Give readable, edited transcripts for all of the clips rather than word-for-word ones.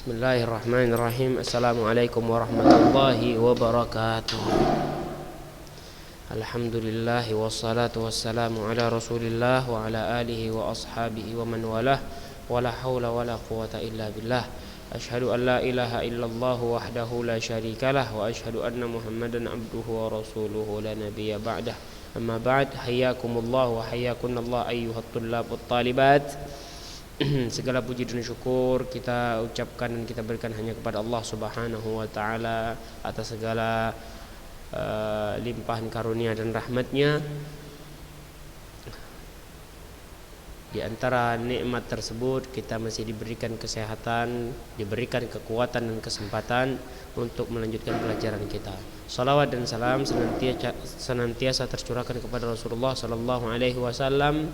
Bismillahirrahmanirrahim. Assalamualaikum warahmatullahi wabarakatuh. Alhamdulillah wassalatu wassalamu ala Rasulillah wa ala alihi wa ashabihi wa man walah. Wala haula wala quwata illa billah. Asyhadu an la ilaha illallah wahdahu la syarikalah wa asyhadu anna Muhammadan abduhu wa rasuluhu la nabiyya ba'dah. Amma ba'd, hayyakumullah wa hayyakunallah ayyuhat tullab wat talibat. Segala puji dan syukur kita ucapkan dan kita berikan hanya kepada Allah Subhanahu wa taala atas segala limpahan karunia dan rahmatnya. Di antara nikmat tersebut kita masih diberikan kesehatan, diberikan kekuatan dan kesempatan untuk melanjutkan pelajaran kita. Salawat dan salam senantiasa tercurahkan kepada Rasulullah sallallahu alaihi wasallam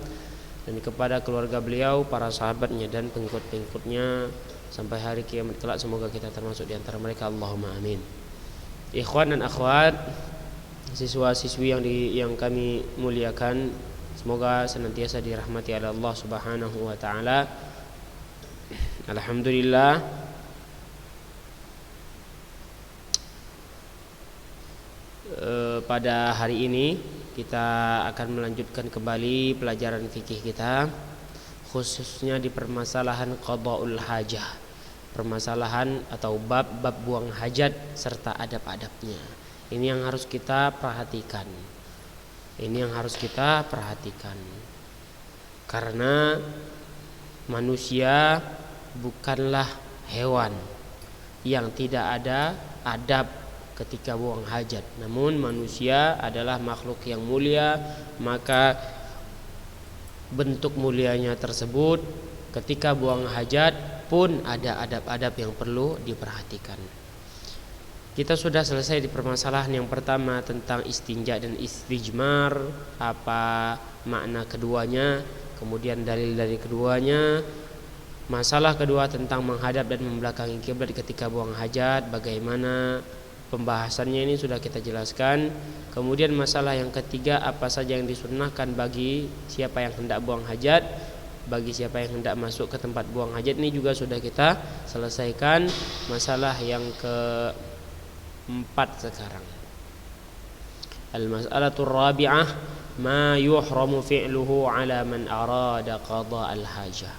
dan kepada keluarga beliau, para sahabatnya dan pengikut-pengikutnya sampai hari kiamat kelak. Semoga kita termasuk di antara mereka. Allahumma amin. Ikhwan dan akhwat, siswa-siswi yang kami muliakan, semoga senantiasa dirahmati oleh Allah Subhanahu wa taala. Alhamdulillah, pada hari ini kita akan melanjutkan kembali pelajaran fikih kita, khususnya di permasalahan qada'ul hajah, permasalahan atau bab buang hajat serta adab-adabnya. Ini yang harus kita perhatikan. Karena manusia bukanlah hewan yang tidak ada adab ketika buang hajat. Namun manusia adalah makhluk yang mulia, maka bentuk mulianya tersebut ketika buang hajat pun ada adab-adab yang perlu diperhatikan. Kita sudah selesai di permasalahan yang pertama tentang istinja dan istijmar, apa makna keduanya, kemudian dalil dari keduanya. Masalah kedua tentang menghadap dan membelakangi kiblat ketika buang hajat, bagaimana pembahasannya ini sudah kita jelaskan. Kemudian masalah yang ketiga, apa saja yang disunnahkan bagi siapa yang hendak buang hajat, bagi siapa yang hendak masuk ke tempat buang hajat, ini juga sudah kita selesaikan. Masalah yang keempat sekarang, al-mas'alatur rabi'ah, ma yuhramu fi'luhu ala man arada qada al-hajah.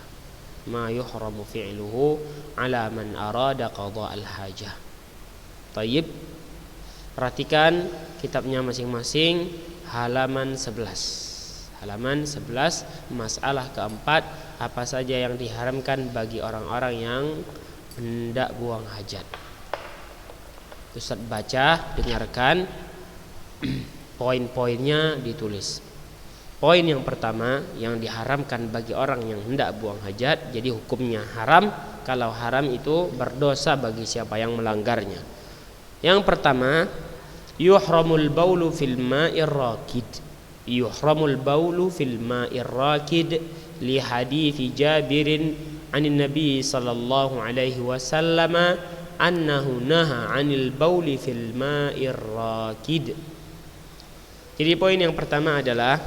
Ma yuhramu fi'luhu ala man arada qada al-hajah. Tayyib, perhatikan kitabnya masing-masing, halaman 11. Halaman 11, masalah keempat, apa saja yang diharamkan bagi orang-orang yang hendak buang hajat. Ustaz baca, dengarkan, poin-poinnya ditulis. Poin yang pertama, yang diharamkan bagi orang yang hendak buang hajat, jadi hukumnya haram. Kalau haram itu berdosa bagi siapa yang melanggarnya. Yang pertama, yuhramul baulu fil ma'ir rakid. Yuhramul baulu fil ma'ir rakid li hadithi Jabirin anin Nabi sallallahu alaihi wasallam annahu naha 'anil bauli fil ma'ir rakid. Jadi poin yang pertama adalah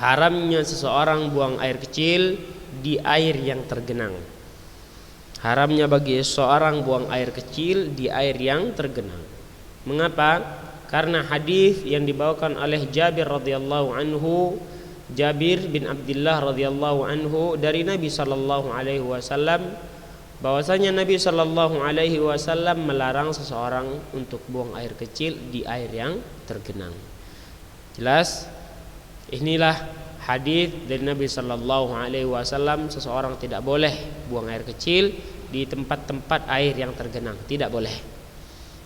haramnya seseorang buang air kecil di air yang tergenang. Haramnya bagi seorang buang air kecil di air yang tergenang. Mengapa? Karena hadis yang dibawakan oleh Jabir radhiyallahu anhu, Jabir bin Abdullah radhiyallahu anhu dari Nabi sallallahu alaihi wasallam, bahwasanya Nabi sallallahu alaihi wasallam melarang seseorang untuk buang air kecil di air yang tergenang. Jelas? Inilah hadis dari Nabi sallallahu alaihi wasallam, seseorang tidak boleh buang air kecil di tempat-tempat air yang tergenang. Tidak boleh.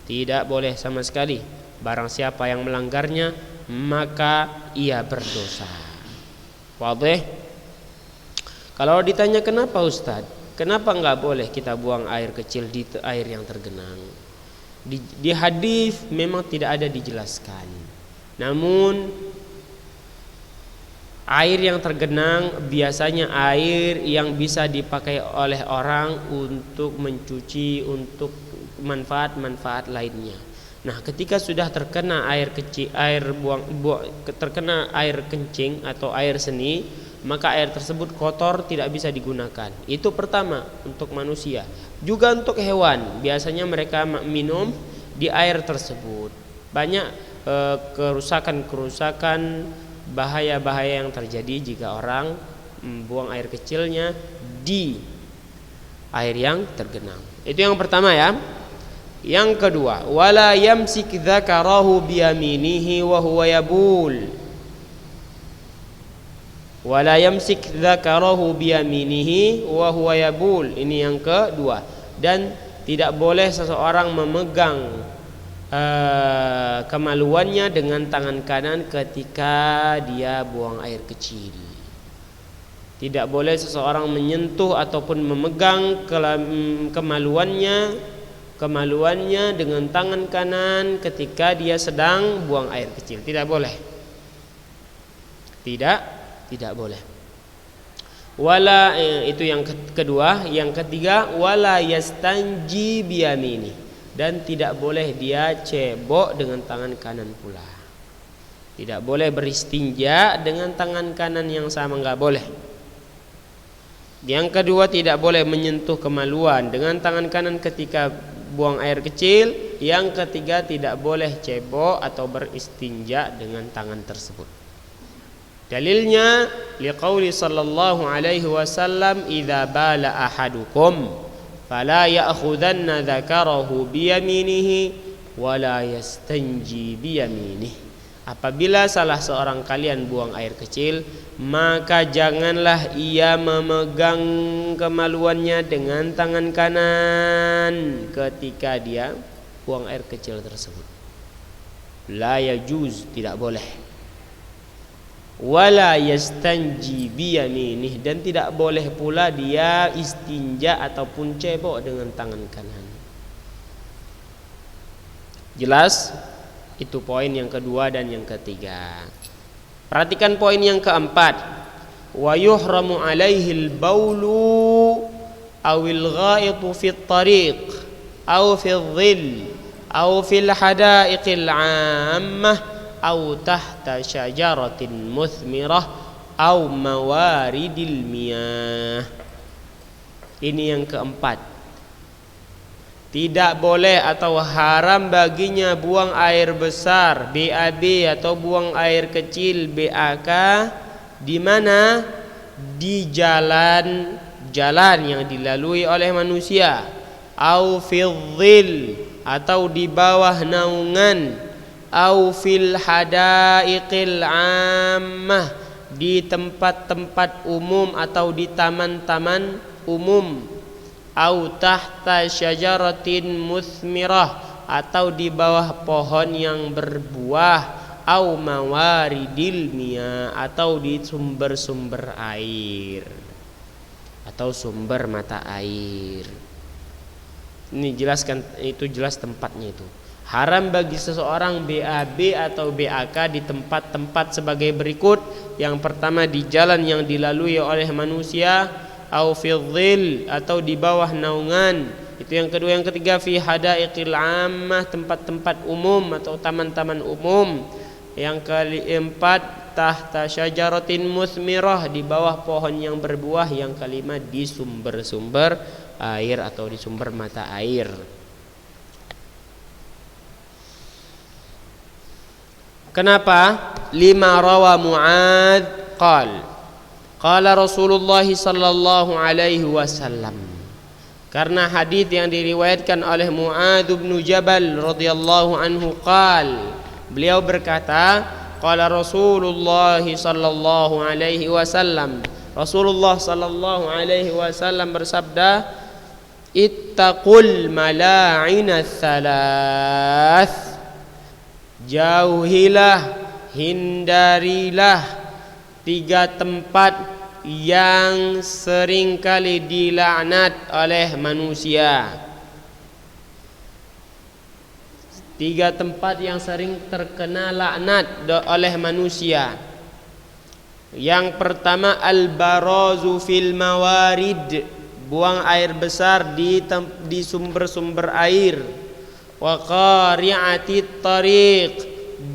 Tidak boleh sama sekali. Barang siapa yang melanggarnya, maka ia berdosa. Wadih? Kalau ditanya kenapa Ustaz? Kenapa enggak boleh kita buang air kecil di air yang tergenang? Di hadis memang tidak ada dijelaskan. Namun air yang tergenang biasanya air yang bisa dipakai oleh orang untuk mencuci, untuk manfaat-manfaat lainnya. Nah, ketika sudah terkena air kecil, terkena air kencing atau air seni, maka air tersebut kotor, tidak bisa digunakan. Itu pertama untuk manusia. Juga untuk hewan, biasanya mereka minum di air tersebut. Banyak kerusakan-kerusakan, bahaya-bahaya yang terjadi jika orang membuang air kecilnya di air yang tergenang. Itu yang pertama ya. Yang kedua, wala yamsik dzakarahu biyaminihi wa huwa yabul. Wala yamsik dzakarahu biyaminihi wa huwa yabul. Ini yang kedua. Dan tidak boleh seseorang memegang kemaluannya dengan tangan kanan ketika dia buang air kecil. Tidak boleh seseorang menyentuh ataupun memegang kemaluannya dengan tangan kanan ketika dia sedang buang air kecil. Tidak boleh. Tidak boleh. Wala, itu yang kedua. Yang ketiga, wala yastanji biyamini, dan tidak boleh dia cebok dengan tangan kanan pula. Tidak boleh beristinja dengan tangan kanan yang sama, enggak boleh. Yang kedua, tidak boleh menyentuh kemaluan dengan tangan kanan ketika buang air kecil. Yang ketiga, tidak boleh cebok atau beristinja dengan tangan tersebut. Dalilnya liqauli sallallahu alaihi wasallam, idza bala ahadukum fala ya'khudanna dzakarahu biyaminihi wala yastanji biyaminih. Apabila salah seorang kalian buang air kecil, maka janganlah ia memegang kemaluannya dengan tangan kanan ketika dia buang air kecil tersebut. La yajuz, tidak boleh. Wala yastanji biyaminih, dan tidak boleh pula dia istinja ataupun cebok dengan tangan kanan. Jelas? Itu poin yang kedua dan yang ketiga. Perhatikan poin yang keempat. Wa yuhramu alaihi al-baulu awil ghaitu fit tariq aw fil dhil aw fil hadaiqil 'ammah aw tahta syajaratin muthmirah aw mawaridil miyah. Ini yang keempat. Tidak boleh atau haram baginya buang air besar BAB atau buang air kecil BAK di mana? Di jalan yang dilalui oleh manusia, au fil dhil atau di bawah naungan, au fil hadaiqil 'ammah di tempat-tempat umum atau di taman-taman umum, au tahta syajaratin muthmirah atau di bawah pohon yang berbuah, au mawaridil miyah atau di sumber-sumber air atau sumber mata air. Ini jelaskan, itu jelas tempatnya itu. Haram bagi seseorang BAB atau BAK di tempat-tempat sebagai berikut. Yang pertama, di jalan yang dilalui oleh manusia, au fil dhil atau di bawah naungan. Itu yang kedua. Yang ketiga, fi hadaiqil 'ammah, tempat-tempat umum atau taman-taman umum. Yang keempat, tahta syajaratin muthmirah, di bawah pohon yang berbuah. Yang kelima, di sumber-sumber air atau di sumber mata air. Kenapa? Lima rawa Mu'adz qala Rasulullah sallallahu alaihi wasallam. Karena hadis yang diriwayatkan oleh Mu'adz bin Jabal radhiyallahu anhu beliau berkata, qala Rasulullah sallallahu alaihi wasallam. Rasulullah sallallahu alaihi wasallam bersabda, ittaqul mala'ina tsalath. Jauhilah, hindarilah 3 tempat yang seringkali dilaknat oleh manusia. 3 tempat yang sering terkena laknat oleh manusia. Yang pertama, al-barazu fil mawarid, buang air besar di sumber-sumber air. wa qari'atit tariq,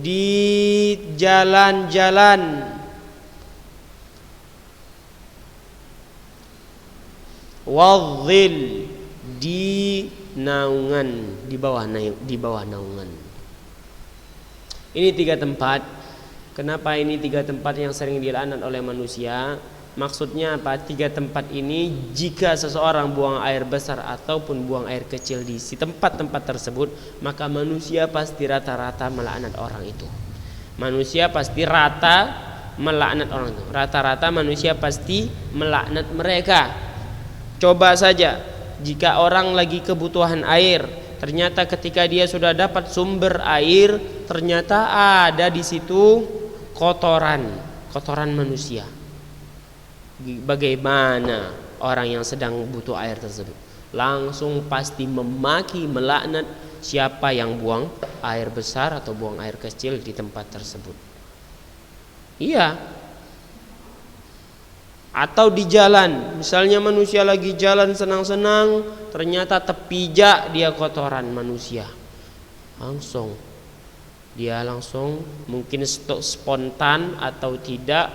di jalan-jalan, wadhil, di naungan, di bawah naungan. Ini 3 tempat. Kenapa ini 3 tempat yang sering dilaknat oleh manusia? Maksudnya apa? 3 tempat ini jika seseorang buang air besar ataupun buang air kecil di tempat-tempat tersebut, maka manusia pasti rata-rata melaknat orang itu. Manusia pasti rata melaknat orang itu. Rata-rata manusia pasti melaknat mereka. Coba saja jika orang lagi kebutuhan air, ternyata ketika dia sudah dapat sumber air, ternyata ada di situ kotoran manusia. Bagaimana orang yang sedang butuh air tersebut? Langsung pasti memaki, melaknat siapa yang buang air besar atau buang air kecil di tempat tersebut. Iya. Atau di jalan, misalnya manusia lagi jalan senang-senang, ternyata tepijak dia kotoran manusia. Dia langsung mungkin spontan atau tidak,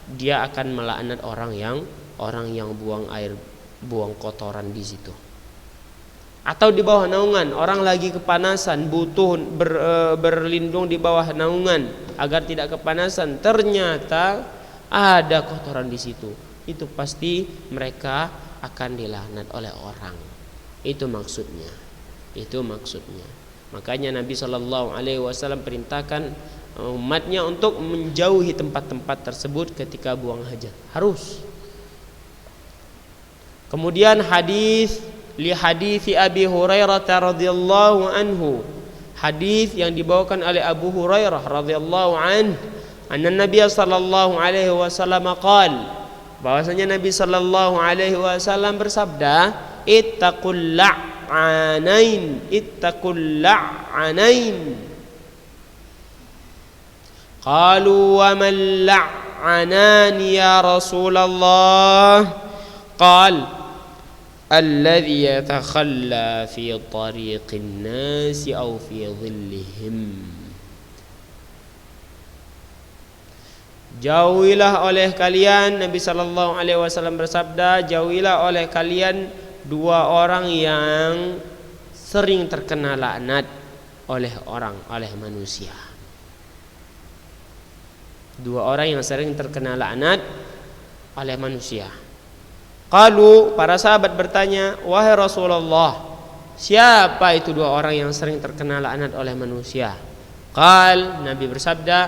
dia akan melaknat orang yang buang kotoran di situ. Atau di bawah naungan, orang lagi kepanasan, butuh berlindung di bawah naungan agar tidak kepanasan, ternyata ada kotoran di situ. Itu pasti mereka akan dilaknat oleh orang. Itu maksudnya. Makanya Nabi SAW perintahkan umatnya untuk menjauhi tempat-tempat tersebut ketika buang hajat. Harus. Kemudian hadis Abi Hurairah radhiyallahu anhu. Hadis yang dibawakan oleh Abu Hurairah radhiyallahu anhu, anna Nabi sallallahu alaihi wasallam qala, bahwasanya Nabi sallallahu alaihi wasallam bersabda, ittaqul la'anain. Qalu wa man la'anan ya Rasulullah? Qala alladhi yatakhalla fi tariqin nasi aw fi dhillihim. Jauhilah oleh kalian, Nabi sallallahu alaihi wasallam bersabda, jauhilah oleh kalian 2 orang yang sering terkena laknat oleh manusia. 2 orang yang sering terkena laknat oleh manusia. Qalu, para sahabat bertanya, wahai Rasulullah, siapa itu 2 orang yang sering terkena laknat oleh manusia? Qal, Nabi bersabda,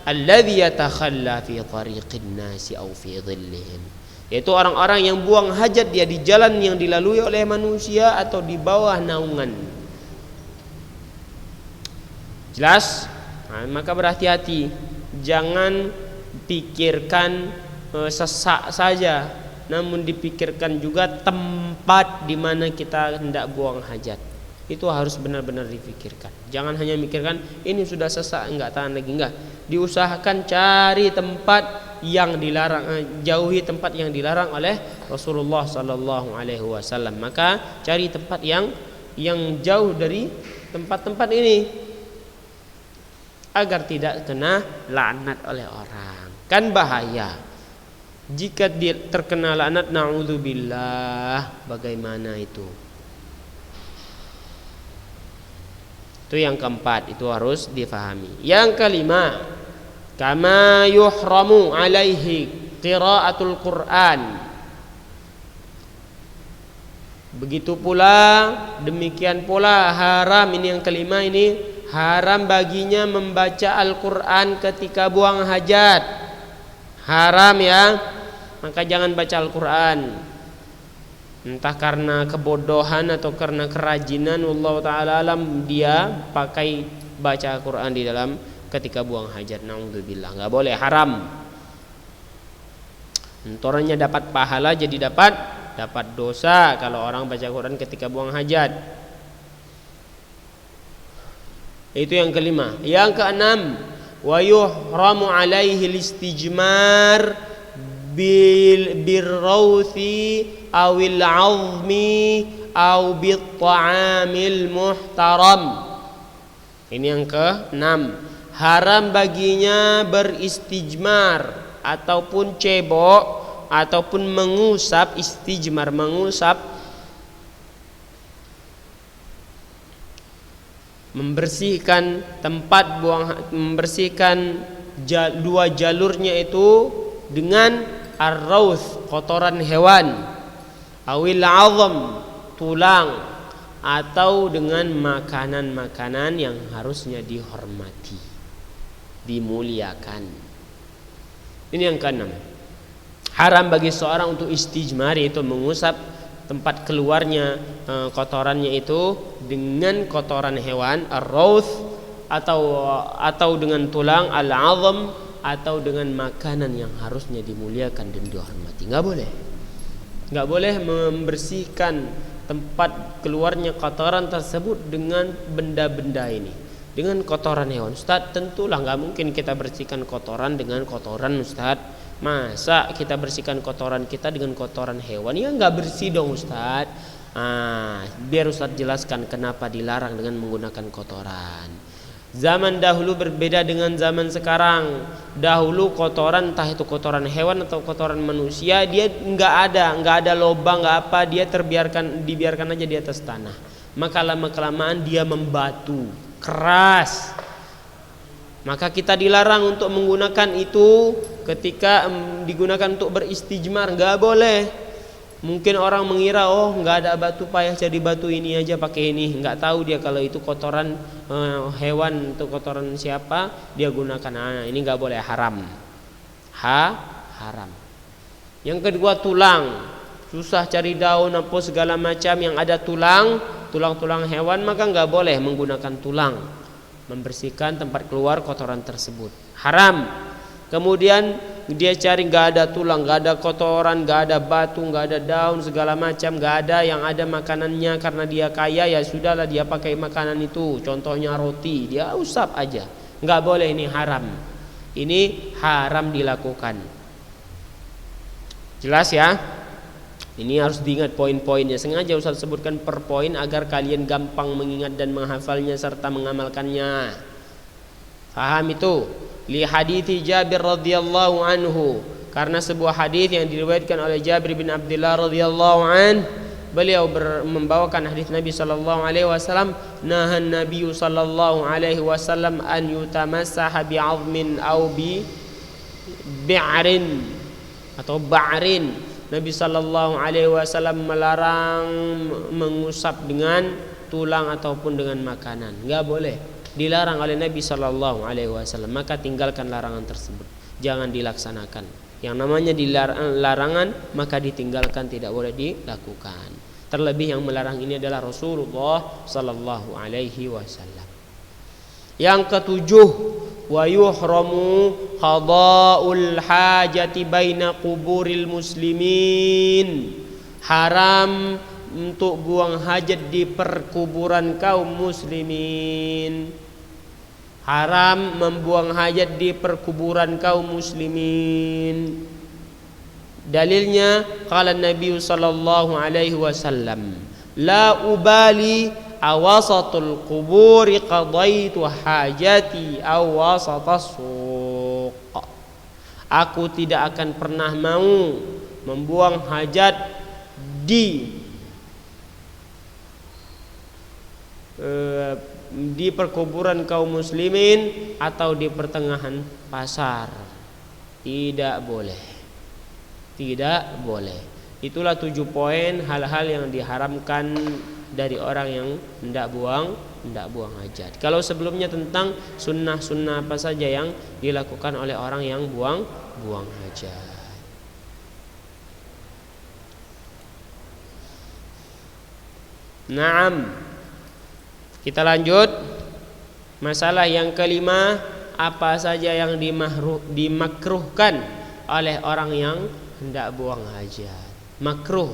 alladzi yatakhalla fi tariqin nasi aw fi dhillihim, yaitu orang-orang yang buang hajat dia di jalan yang dilalui oleh manusia atau di bawah naungan. Jelas? Nah, maka berhati-hati, jangan pikirkan sesak saja, namun dipikirkan juga tempat di mana kita hendak buang hajat. Itu harus benar-benar dipikirkan. Jangan hanya mikirkan ini sudah sesak, enggak tahan lagi, enggak. Diusahakan cari tempat yang dilarang, jauhi tempat yang dilarang oleh Rasulullah sallallahu alaihi wasallam. Maka cari tempat yang jauh dari tempat-tempat ini agar tidak kena laknat oleh orang. Kan bahaya. Jika dia terkena laknat, naudzubillah, bagaimana itu? Itu yang keempat, itu harus difahami. Yang kelima, kama yuhramu alaihi qiraatul Quran. Begitu pula, demikian pula haram, ini yang kelima, ini haram baginya membaca Al-Quran ketika buang hajat. Haram ya. Maka jangan baca Al-Quran, entah karena kebodohan atau karena kerajinan, wallahu ta'ala alam, dia pakai baca Al-Quran di dalam ketika buang hajat. Naudzubillah, enggak boleh, haram. Entorannya dapat pahala, jadi dapat dosa kalau orang baca Quran ketika buang hajat. Itu yang kelima. Yang keenam, wa yuhramu alaihi istijmar bil birrawthi awil azmi au bit ta'amil muhtaram. Ini yang ke-6. Haram baginya beristijmar ataupun cebok ataupun mengusap. Istijmar, mengusap, membersihkan tempat buang, membersihkan dua jalurnya itu dengan ar-rawth, kotoran hewan, awil azam, tulang, atau dengan makanan-makanan yang harusnya dihormati, dimuliakan. Ini yang ke-6. Haram bagi seorang untuk istijmar, yaitu mengusap tempat keluarnya kotorannya itu dengan kotoran hewan, ar-rawth, atau dengan tulang, al-azam, atau dengan makanan yang harusnya dimuliakan dan dihormati. Nggak boleh membersihkan tempat keluarnya kotoran tersebut dengan benda-benda ini, dengan kotoran hewan. Ustaz, tentulah nggak mungkin kita bersihkan kotoran dengan kotoran, Ustaz. Masa kita bersihkan kotoran kita dengan kotoran hewan? Ya nggak bersih dong, Ustaz. Biar Ustaz jelaskan kenapa dilarang dengan menggunakan kotoran. Zaman dahulu berbeda dengan zaman sekarang. Dahulu kotoran, entah itu kotoran hewan atau kotoran manusia, dia nggak ada lubang, nggak apa, dia dibiarkan aja di atas tanah. Maka lama-kelamaan dia membatu keras. Maka kita dilarang untuk menggunakan itu ketika digunakan untuk beristijmar, nggak boleh. Mungkin orang mengira, oh nggak ada batu, payah jadi batu ini aja pakai ini. Nggak tahu dia kalau itu kotoran hewan atau kotoran siapa dia gunakan. Ini nggak boleh, haram. Haram. Yang kedua, tulang. Susah cari daun apa segala macam yang ada tulang hewan, maka nggak boleh menggunakan tulang. Membersihkan tempat keluar kotoran tersebut haram. Kemudian dia cari nggak ada tulang, nggak ada kotoran, nggak ada batu, nggak ada daun segala macam, nggak ada, yang ada makanannya. Karena dia kaya, ya sudahlah dia pakai makanan itu. Contohnya roti, dia usap aja. Nggak boleh, ini haram. Ini haram dilakukan. Jelas ya? Ini harus diingat poin-poinnya. Sengaja Ustaz sebutkan per poin agar kalian gampang mengingat dan menghafalnya serta mengamalkannya. Faham itu? Li hadithi Jabir radhiyallahu anhu, karena sebuah hadis yang diriwayatkan oleh Jabir bin Abdullah radhiyallahu an, beliau membawakan hadis Nabi sallallahu alaihi wasallam, nahan Nabi sallallahu alaihi wasallam an yutamassaha bi'azmin aw bi'rin atau ba'rin. Nabi sallallahu alaihi wasallam melarang mengusap dengan tulang ataupun dengan makanan. Enggak boleh. Dilarang oleh Nabi sallallahu alaihi wasallam, maka tinggalkan larangan tersebut. Jangan dilaksanakan. Yang namanya larangan maka ditinggalkan, tidak boleh dilakukan. Terlebih yang melarang ini adalah Rasulullah sallallahu alaihi wasallam. Yang ketujuh, wa yuhramu qada'ul hajati baina kuburil muslimin. Haram untuk buang hajat di perkuburan kaum muslimin. Haram membuang hajat di perkuburan kaum muslimin. Dalilnya qala Nabi sallallahu alaihi wasallam, la ubali awasatul kuburi qadaitu hajati awasatas suq. Aku tidak akan pernah mau membuang hajat di perkuburan kaum muslimin atau di pertengahan pasar. Tidak boleh. Tidak boleh. Itulah 7 poin hal-hal yang diharamkan dari orang yang hendak buang hajat. Kalau sebelumnya tentang sunnah-sunnah apa saja yang dilakukan oleh orang yang buang hajat. Naam. Kita lanjut. Masalah yang kelima, apa saja yang dimakruhkan oleh orang yang hendak buang hajat. Makruh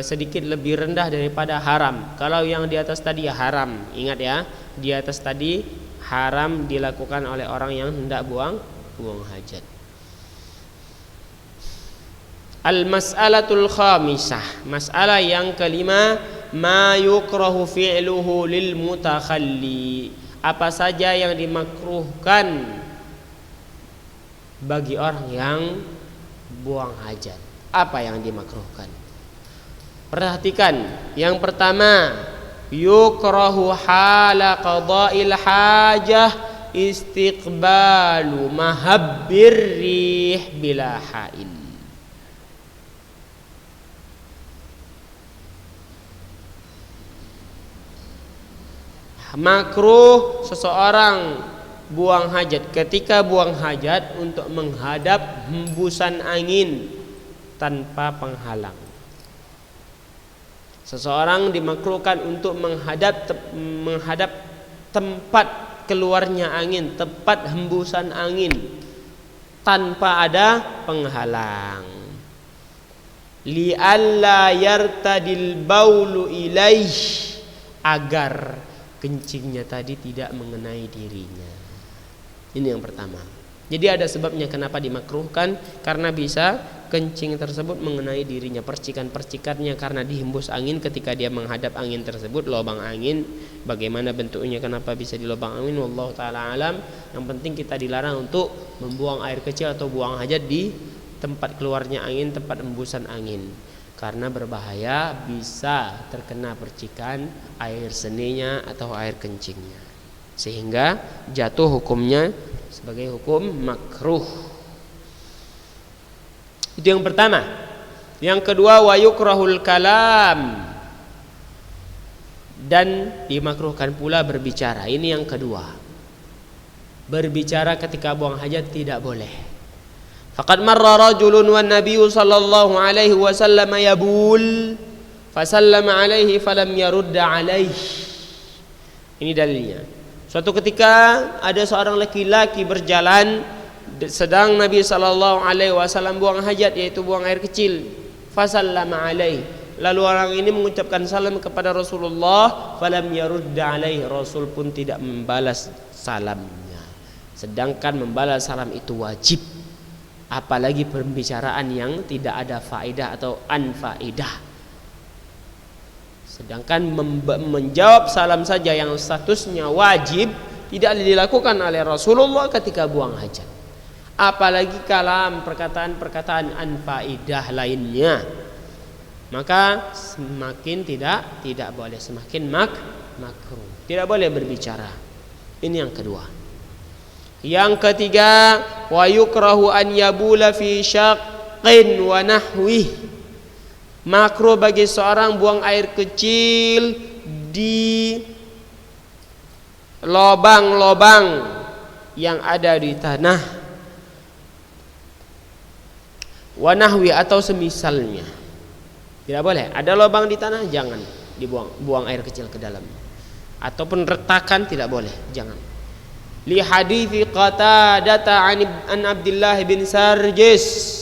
sedikit lebih rendah daripada haram. Kalau yang di atas tadi ya haram. Ingat ya, di atas tadi haram dilakukan oleh orang yang hendak buang hajat. Al-mas'alatul khamisah, masalah yang kelima, ma yukrahu fi'luhu lil mutakhalli, apa saja yang dimakruhkan bagi orang yang buang hajat. Apa yang dimakruhkan? Perhatikan, yang pertama, yukrahu hala qada'il hajah istiqbalu mahabbir rih bila hail. Makruh seseorang buang hajat, ketika buang hajat untuk menghadap hembusan angin tanpa penghalang. Seseorang dimakruhkan untuk menghadap tempat keluarnya angin, tempat hembusan angin tanpa ada penghalang. Li'alla yartadil baulu ilaih, agar kencingnya tadi tidak mengenai dirinya. Ini yang pertama. Jadi ada sebabnya kenapa dimakruhkan, karena bisa kencing tersebut mengenai dirinya, percikan-percikannya karena dihembus angin ketika dia menghadap angin tersebut, lubang angin. Bagaimana bentuknya, kenapa bisa di lubang angin, wallahu taala alam. Yang penting kita dilarang untuk membuang air kecil atau buang hajat di tempat keluarnya angin, tempat hembusan angin, karena berbahaya, bisa terkena percikan air seninya atau air kencingnya, sehingga jatuh hukumnya sebagai hukum makruh. Itu yang pertama. Yang kedua, wa yukrahul kalam, dan dimakruhkan pula berbicara. Ini yang kedua. Berbicara ketika buang hajat tidak boleh. Faqad marra rajulun wan nabiyyu sallallahu alaihi wasallam yabul fasallama alaihi falam yarudda alaihi. Ini dalilnya. Suatu ketika ada seorang laki-laki berjalan, sedang Nabi sallallahu alaihi wasallam buang hajat, yaitu buang air kecil. Fasallama alaihi, lalu orang ini mengucapkan salam kepada Rasulullah, falam yarudda alaihi, Rasul pun tidak membalas salamnya. Sedangkan membalas salam itu wajib, apalagi pembicaraan yang tidak ada faedah atau anfaedah. Sedangkan menjawab salam saja yang statusnya wajib tidak dilakukan oleh Rasulullah ketika buang hajat, apalagi kalam, perkataan-perkataan anfaedah lainnya, maka semakin tidak boleh, semakin makruh, tidak boleh berbicara. Ini yang kedua. Yang ketiga, wa yukrahu an yabula fi syaqqin wa nahwih. Makruh bagi seorang buang air kecil di lobang-lobang yang ada di tanah, wa nahwi, atau semisalnya. Tidak boleh. Ada lobang di tanah, jangan buang air kecil ke dalam. Ataupun retakan, tidak boleh, jangan. Li hadithi Qatadah an Abdullah bin Sarjis,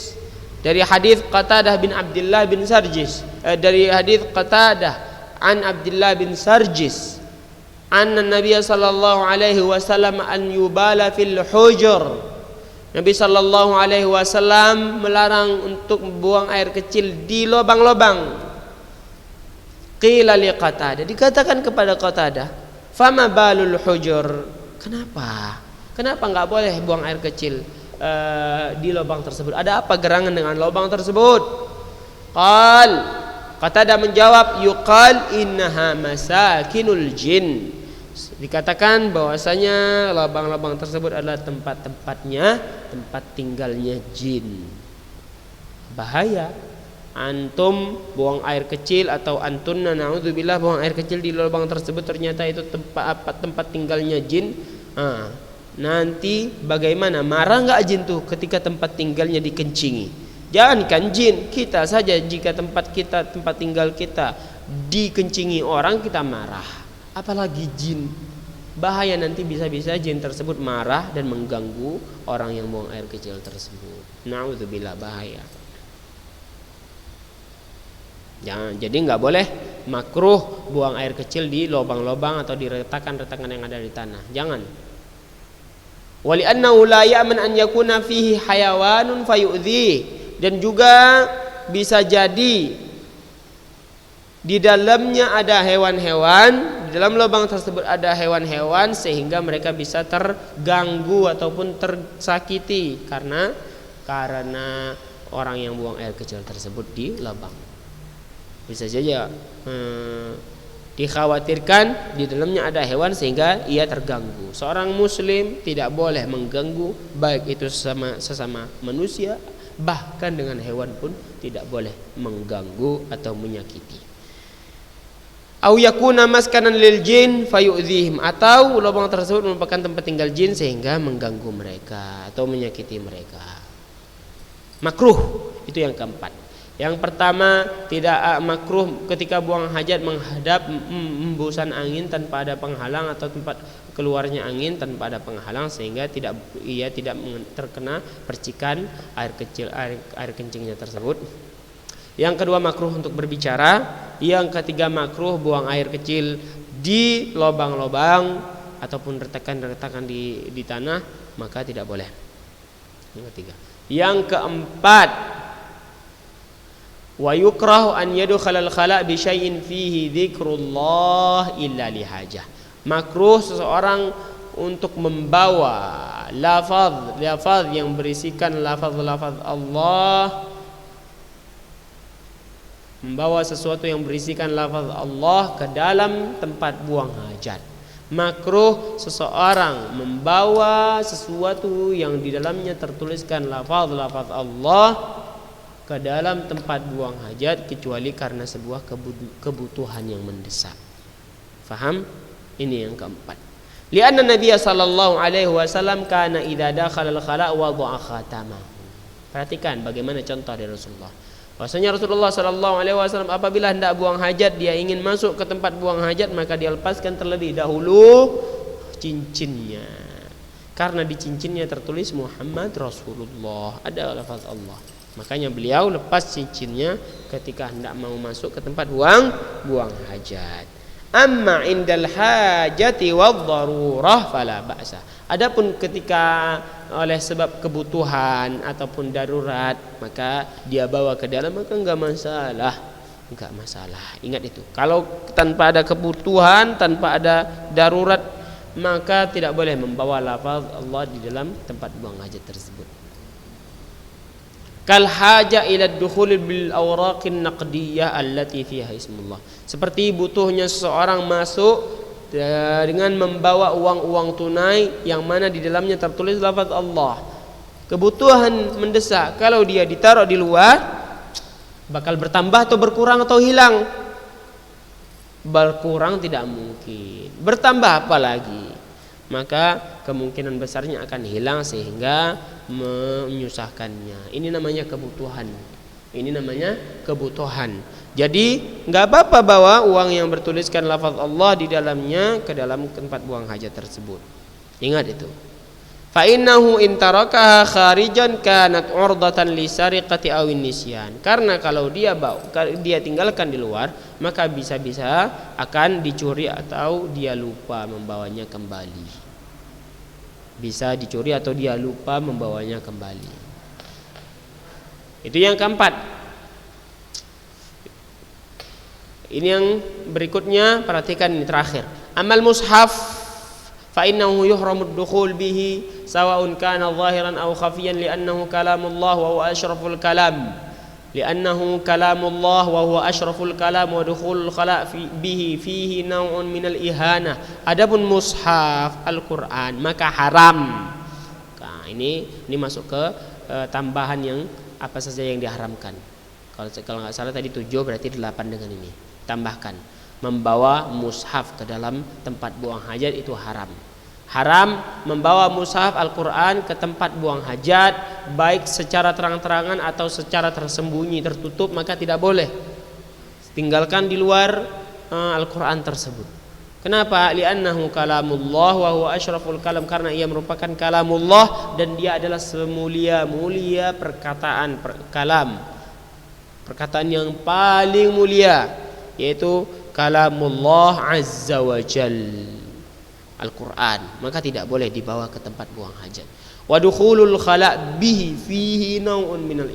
dari hadis Qatadah bin Abdullah bin Sarjis, dari hadis Qatadah an Abdullah bin Sarjis, anna Nabi sallallahu alaihi wasallam an yubala fil hujur. Nabi sallallahu alaihi wasallam melarang untuk buang air kecil di lubang-lubang. Qila li Qatadah, dikatakan kepada Qatadah, fama balul hujur, kenapa enggak boleh buang air kecil di lubang tersebut? Ada apa gerangan dengan lubang tersebut? Qatadah menjawab, yuqal innaha masakinul jin. Dikatakan bahwasanya lubang-lubang tersebut adalah tempat tinggalnya jin. Bahaya. Antum buang air kecil, atau antunna naudzubillah buang air kecil di lubang tersebut, ternyata itu tempat tinggalnya jin. Nanti bagaimana, marah nggak jin tuh ketika tempat tinggalnya dikencingi? Jangankan jin, kita saja jika tempat tinggal kita dikencingi orang, kita marah, apalagi jin. Bahaya, nanti bisa-bisa jin tersebut marah dan mengganggu orang yang buang air kecil tersebut. Naudzubillah, bahaya. Jangan, jadi nggak boleh, makruh buang air kecil di lubang-lubang atau di retakan-retakan yang ada di tanah, jangan. Wali annahu la ya'man an yakuna fihi hayawanun fayu'dhi, dan juga bisa jadi di dalamnya ada hewan-hewan, di dalam lubang tersebut ada hewan-hewan sehingga mereka bisa terganggu ataupun tersakiti karena orang yang buang air kecil tersebut di lubang. Bisa saja dikhawatirkan di dalamnya ada hewan sehingga ia terganggu. Seorang muslim tidak boleh mengganggu baik itu sesama manusia, bahkan dengan hewan pun tidak boleh mengganggu atau menyakiti. Au yakuna maskanan lil jin fayu'dhihim, atau lubang tersebut merupakan tempat tinggal jin sehingga mengganggu mereka atau menyakiti mereka. Makruh itu yang keempat. Yang pertama, tidak makruh ketika buang hajat menghadap embusan angin tanpa ada penghalang atau tempat keluarnya angin tanpa ada penghalang sehingga ia tidak terkena percikan air kencingnya tersebut. Yang kedua, makruh untuk berbicara. Yang ketiga, makruh buang air kecil di lubang-lubang ataupun retakan-retakan di tanah, maka tidak boleh. Yang ketiga. Yang keempat, wa yukrahu an yadkhulal khala' bi syai'in fihi dzikrullah illa lihajah. Makruh seseorang untuk membawa lafaz yang berisikan lafaz Allah, membawa sesuatu yang berisikan lafaz Allah ke dalam tempat buang hajat. Makruh seseorang membawa sesuatu yang di dalamnya tertuliskan lafaz Allah ke dalam tempat buang hajat kecuali karena sebuah kebutuhan yang mendesak. Faham? Ini yang keempat. Lianna Nabiy sallallahu alaihi wasallam kana idza dakhala al-khala' wada'a khatamahu. Perhatikan bagaimana contoh dari Rasulullah. Bahwasanya Rasulullah sallallahu alaihi wasallam apabila hendak buang hajat, dia ingin masuk ke tempat buang hajat, maka dia lepaskan terlebih dahulu cincinnya. Karena di cincinnya tertulis Muhammad Rasulullah, ada lafaz Allah. Makanya beliau lepas cincinnya ketika hendak mau masuk ke tempat buang hajat. Amma indal hajati wadh-dharurah fala ba'sa. Adapun ketika oleh sebab kebutuhan ataupun darurat, maka dia bawa ke dalam, maka enggak masalah. Ingat itu. Kalau tanpa ada kebutuhan, tanpa ada darurat, maka tidak boleh membawa lafaz Allah di dalam tempat buang hajat tersebut. Kal haja ila dukhul bil awraqin naqdiyah allati fiha ismullah. Seperti butuhnya seseorang masuk dengan membawa uang-uang tunai yang mana di dalamnya tertulis lafaz Allah. Kebutuhan mendesak, kalau dia ditaruh di luar bakal bertambah atau berkurang atau hilang? Berkurang tidak mungkin. Bertambah apalagi? Maka kemungkinan besarnya akan hilang sehingga menyusahkannya. Ini namanya kebutuhan. Jadi nggak apa-apa bawa uang yang bertuliskan lafaz Allah di dalamnya ke dalam tempat buang hajat tersebut. Ingat itu. Fa innahu in tarakaha kharijan kanat 'urdatan li sariqati aw nisyan. Karena kalau dia tinggalkan di luar, maka bisa-bisa akan dicuri atau dia lupa membawanya kembali. Bisa dicuri atau dia lupa membawanya kembali. Itu yang keempat. Ini yang berikutnya, perhatikan ini terakhir. Amal mushaf fa innahu yuhramu ad-dukhul bihi sawa'un kana zahiran aw khafiyan li'annahu kalamullah wa huwa asyraful kalam. Li'annahu kalamullah wa huwa asyraful kalam wa dukhulul khala' bihi fihi naw'un minal ihanah. Adapun mushaf Al-Qur'an maka haram. Nah, ini masuk ke tambahan yang apa saja yang diharamkan. Kalau enggak salah tadi 7, berarti 8 dengan ini. Tambahkan, membawa mushaf ke dalam tempat buang hajat itu haram. Haram membawa mushaf Al-Quran ke tempat buang hajat, baik secara terang-terangan atau secara tersembunyi, tertutup, maka tidak boleh. Tinggalkan di luar Al-Quran tersebut. Kenapa? Li'annahu kalamullah wa huwa asyraful kalam, karena ia merupakan kalamullah dan dia adalah semulia-mulia perkataan kalam. Perkataan yang paling mulia yaitu kalamullah azza wa jal, Al-Quran, maka tidak boleh dibawa ke tempat buang hajat. Wa dukhulul khala' bihi fihi naw'un minal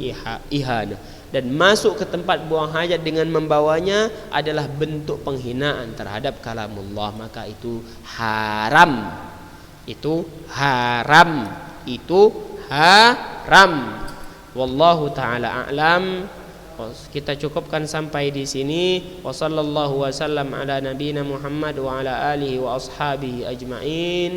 ihana. dan masuk ke tempat buang hajat dengan membawanya adalah bentuk penghinaan terhadap kalamullah, maka itu haram. Itu haram. Itu haram. Wallahu taala a'lam. Kita cukupkan sampai di sini. Wassallallahu wasallam ala nabiyina Muhammad wa ala alihi wa ashabihi ajma'in.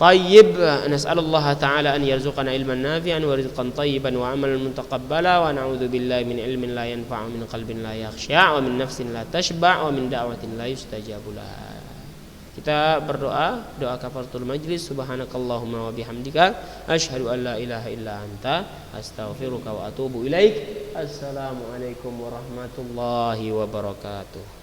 طيب نسأل الله تعالى أن يرزقنا علما نافعا ورزقا طيبا وعملا متقبلا ونعوذ بالله من علم لا ينفع ومن قلب لا يخشع ومن نفس لا تشبع ومن دعوة لا يستجاب لها. Kita berdoa, doa kafaratul majlis. Subhanakallahumma wa bihamdika asyhadu an la ilaha illa anta astaghfiruka wa atubu ilaik. Assalamualaikum warahmatullahi wabarakatuh.